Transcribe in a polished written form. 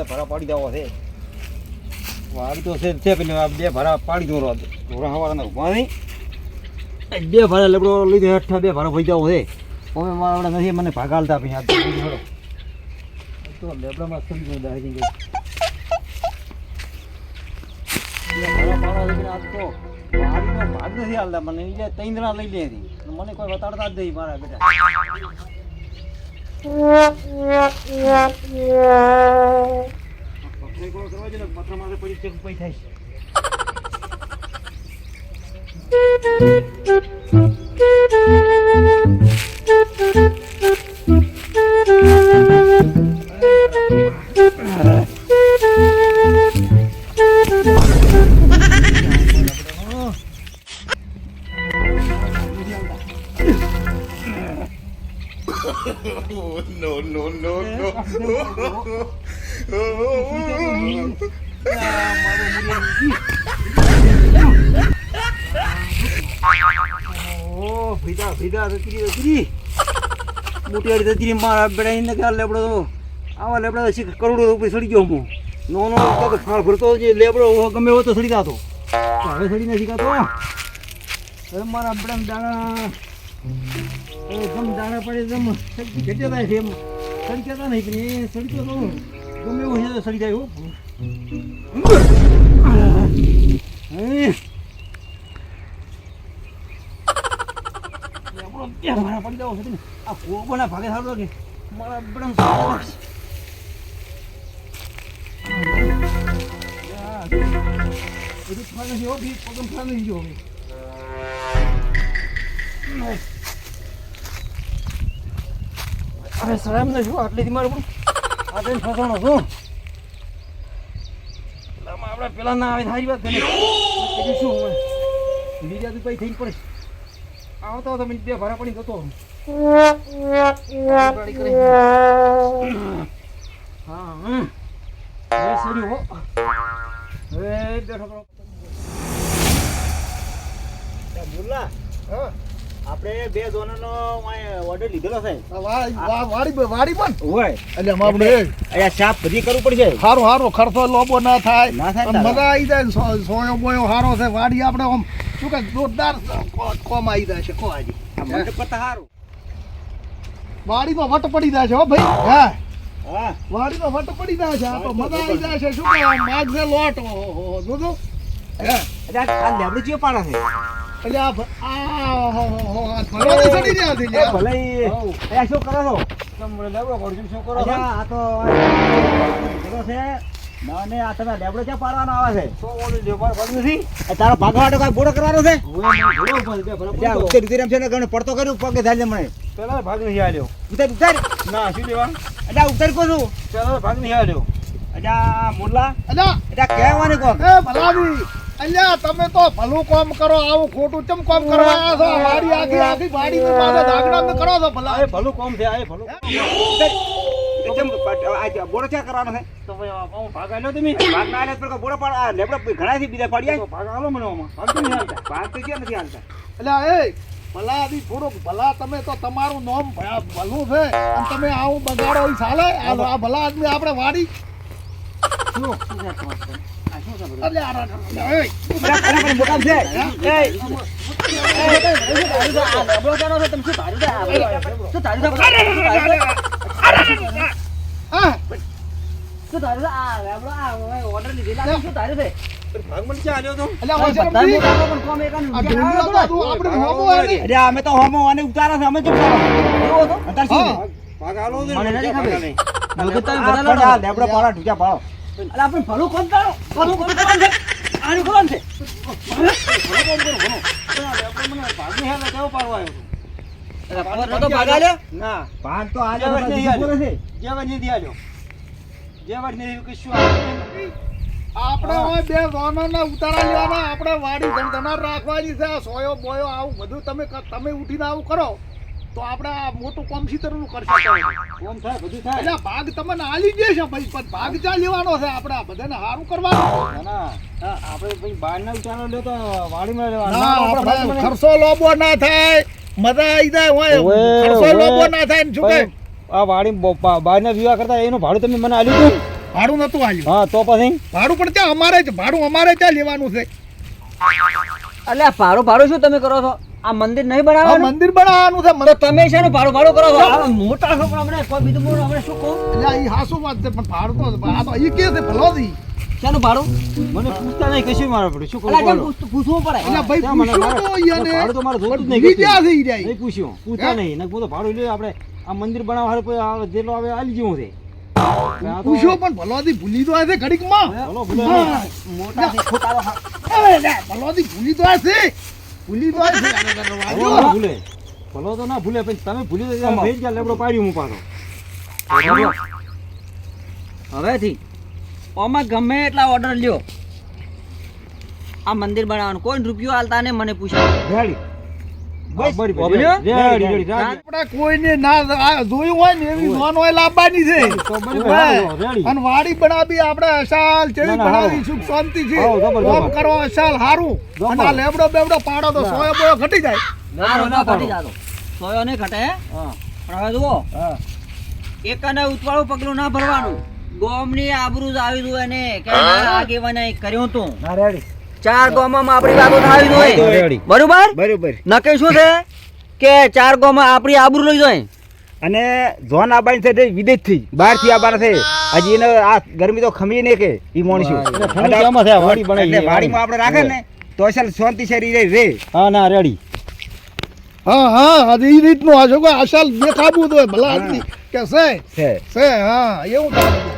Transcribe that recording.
ભરા પાડી દેવો છે વાડી તો છે પેલી બે ભરા પાડી દો ઢોરા હવાના ઉભા નહીં બે ભરા લેબડો લીધે હેઠા બે ભરા ભઈ જાવ છે હવે મારા નથી મને ભાગાલતા પછી આ તો લેબડામાં સમજી દાઈ ગઈ ભરા પાડવા લઈને આ તો વાડીનો ભાગ નથી હાલતા મને એ તૈંદરા લઈ લે મને કોઈ બતાડતા જ નહીં મારા બેટા કરવા છે ને પત્ર મારે પડી ચેક પૈ થાય No, no, no, no. Bhide Bhide રતી મોટી આડી રતી મારા બેડા કે લેબડો તો આવા લેબડા શીખ કરોડો રૂપિયા સડી ગયો હું નો નો તો ખાળ ભરતો જે લેબડો ગમે એવો તો સડી જાતો હવે સડી નથી શીખાતો હવે મારા બેડા દાણા એકદમ દાણા પડે એકદમ ઘટ્યા થાય છે એમ સડી કહેતા નહીં પણ એ સડી તો ગમે એવું છે તો સડી જાય મારા પડી જાવ છે આ કોના ભાગે સારું લાગે મારા બડમ બધું ફાન નથી હો બી પગમ ફાન નથી જો હવે સરામ ને શું આટલીથી મારું પણ આ તો ફસાણો છું આપણે પેલા ના આવે સારી વાત કરી શું બીજા તો કઈ થઈ પડે આવતો તો બે ભરા પડી જતો હા હવે સર્યું હો હવે બેઠો કરો બોલા હા આપણે બે ઝોનનો ઓર્ડર લીધેલો છે વાડી પણ હોય એટલે આપણે અહીંયા સાફ બધી કરવું પડશે હારો ખર્ચો લોબો ના થાય મજા આવી જાય સોયો બોયો હારો છે વાડી આપણે આમ શું કે જોરદાર કોમ આવી જાય છે કો આજી મંડપ કરતા સારું વાડીમાં વટ પડી જાય છે હો ભાઈ હા હા વાડીમાં વટ પડી જાય છે આ તો મજા આવી જાય છે શું કે માગ છે લોટ ઓહો જોજો હે આ લેબડું ચિયો પાડા છે એટલે આ ભલે સડી રહ્યા છે ભલે એ શું કરો છો તમે લેબડો કોર્જન શું કરો છો આ તો છે મને આ તમે લેબડો ક્યાં પાડવાનો આવે છે સો ઓલી લેબર પડ્યું નથી તારો ભાગવાડો કઈ બોડો કરવાનો છે ત્યાં ઉતર ઉતર એમ છે ને ગણે પડતો કર્યું પગે થાય મને પેલા ભાગ નહીં આલ્યો ઉતર ઉતર ના શું લેવા એટલે ઉતર કો છું પેલા ભાગ નહીં આલ્યો અજા મુલ્લા અજા કહેવાની કોમ એ ભલાવી અલ્યા તમે તો ભલું કામ કરો આવું ખોટું ચમ કામ કરવા આવ્યા છો વાડી આખી વાડી ની પાસે દાગડા મે કરો છો ભલા એ ભલું કામ છે આ ભલું ચમ આ બોડો ક્યાં કરવાનો છે તો ભાઈ ભાગ આલ્યો તમે ભાગ ના આલ્યો તો બોડો પાડ આ લેબડો ઘણા થી બીજા પડ્યા તો ભાગ આલો મને આમાં ભાગ તો નહીં હાલતા ભાગ તો ક્યાં નથી હાલતા અલ્યા એ ભલા આદી થોડુંક ભલા તમે તો તમારું નામ ભલું છે અને તમે આવું બગાડો ઈ ચાલે આ ભલા આદમી આપણે વાડી અમે તો હોમો અને ઉતારા છે અમે ચૂપ લેબડો પાડો ઢૂચા પાડો અરે આપણે ભલું કોણ કરો ભલું કોણ કરવાનું છે આની કોણ છે ભલું કોણ કરો ભલું મને ભાગની હાલે કેવો પાડવા આવ્યો તો ભાગ આલ્યો ના ભાગ તો આલ્યો નથી આલ્યો જેવા નથી આલ્યો જેવા નથી કે શું આપણે હવે બે વાનોના ઉતારા લેવાના આપણે વાડી ધંધનાર રાખવાની છે સોયો બોયો આવું બધું તમે ઉઠીને આવું કરો તો આપણે આ મોટું કોમ સીતરનું કરશે કોમ થાય બધું થાય એટલે ભાગ તમને આલી દે છે ભાઈ પણ ભાગ ચા લેવાનો છે આપણે બધાને સારું કરવાનું ના આપણે ભાઈ બહારના ઉતારા લ્યો તો વાડીમાં ના લેવાનો આપણે ખર્ચો લોબો ના થાય મજા આવી જાય હોય ખર્ચો લોબો ના થાય ને શું કે આ વાડી બહારના વિવાહ કરતા એનું ભાડું તમે મને આલ્યું હતું ભાડું નતું આલ્યું. હા તો પછી ભાડું પણ ત્યાં અમારે ત્યાં લેવાનું છે. એટલે ભાડું શું તમે કરો છો? આ મંદિર નહીં આ બનાવવાનું? મંદિર બનાવવાનું છે. તો તમે છે ને ભાડું કરો છો? આ મોટા છો પણ અમને કોઈ બીજું બોલો, અમને શું કહો? એટલે ઈ હાસુ વાત છે, પણ ભાડું તો આ તો ઈ કે છે ભલોથી. શાનું ભાડું? મને પૂછતા નહીં કશું મારે પડે શું અલા, કેમ કરું પૂછવું પડે? એટલે ભાઈ ત્યાં મને પૂછ્યું તો ઈ અને ભાડું તો મારે જોતું જ પણ નહીં ભૂલી ગયા છે ઈ રહ્યા. નહીં પૂછ્યું પૂછતા હે? નહીં ને હું તો ભાડું લ્યો આપણે આ મંદિર બનાવવા હારે કોઈ આ જેટલો આવે આલી જેવું છે આ તો- પૂછ્યો પણ ભલોથી ભૂલી તો હશે ઘડીકમાં. ચલો ભલે હા. મોટા છે, ખોટારો હા. અરે લે, ભલોથી ભૂલી તો હશે. ભૂલી તો હશે. ભલો ના ભૂલે ભલો તો ના ભૂલે પણ તમે ભૂલી તો ગયા ભેજ ગયા લેબડો પાડ્યું હું પાછો હવેથી ઓમાં ગમે એટલા ઓર્ડર લ્યો, આ મંદિર બનાવવાનું કોઈ રૂપિયો આલતા ને મને પૂછો. રેડી બસ બરી બોલ્યો? રેડી રેડી આપણે કોઈને ના આ જોયું હોય ને એવી નોન હોય લાવવાની છે. તો બરી રેડી અને વાડી બનાવી આપણે અસાલ ચેવી ના, ના, બનાવી હારું. સુખ શાંતિ છે. હારું, જબર, કોમ જબર. કરો અસાલ હારું. અને આ લેબડો બેબડો પાડો તો સોય બોય ઘટી જાય. ના રોના ઘટી જાતો, સોયો નહીં ઘટે. હા પણ હવે જુઓ, હા એકને ઉતવાળું પગલું ના ભરવાનું. ગોમની આબરૂ જ આવી જોઈએ ને કે મારા આગેવાને કર્યું તું. ના રેડી 4 ગામમાં આપણી વાતો થાવી જોઈએ. રેડી બરોબર? બરોબર નક્કી શું છે કે 4 ગામમાં આપણી આબરૂ લઈ જાય. અને જોન આબાઈ છે તે વિદેશ થી બહાર થી આબાના છે હજી એને આ ગરમી તો ખમી ને કે ઈ મોણશું વાડીમાં આપણે રાખે ને તો અસલ શાંતિ શરીર રે હા ના રેડી હા હા આજે ઈ રીતનું આ જો અસાલ દેખાવું તો ભલા આદમી કે છે છે હા એવું થાય.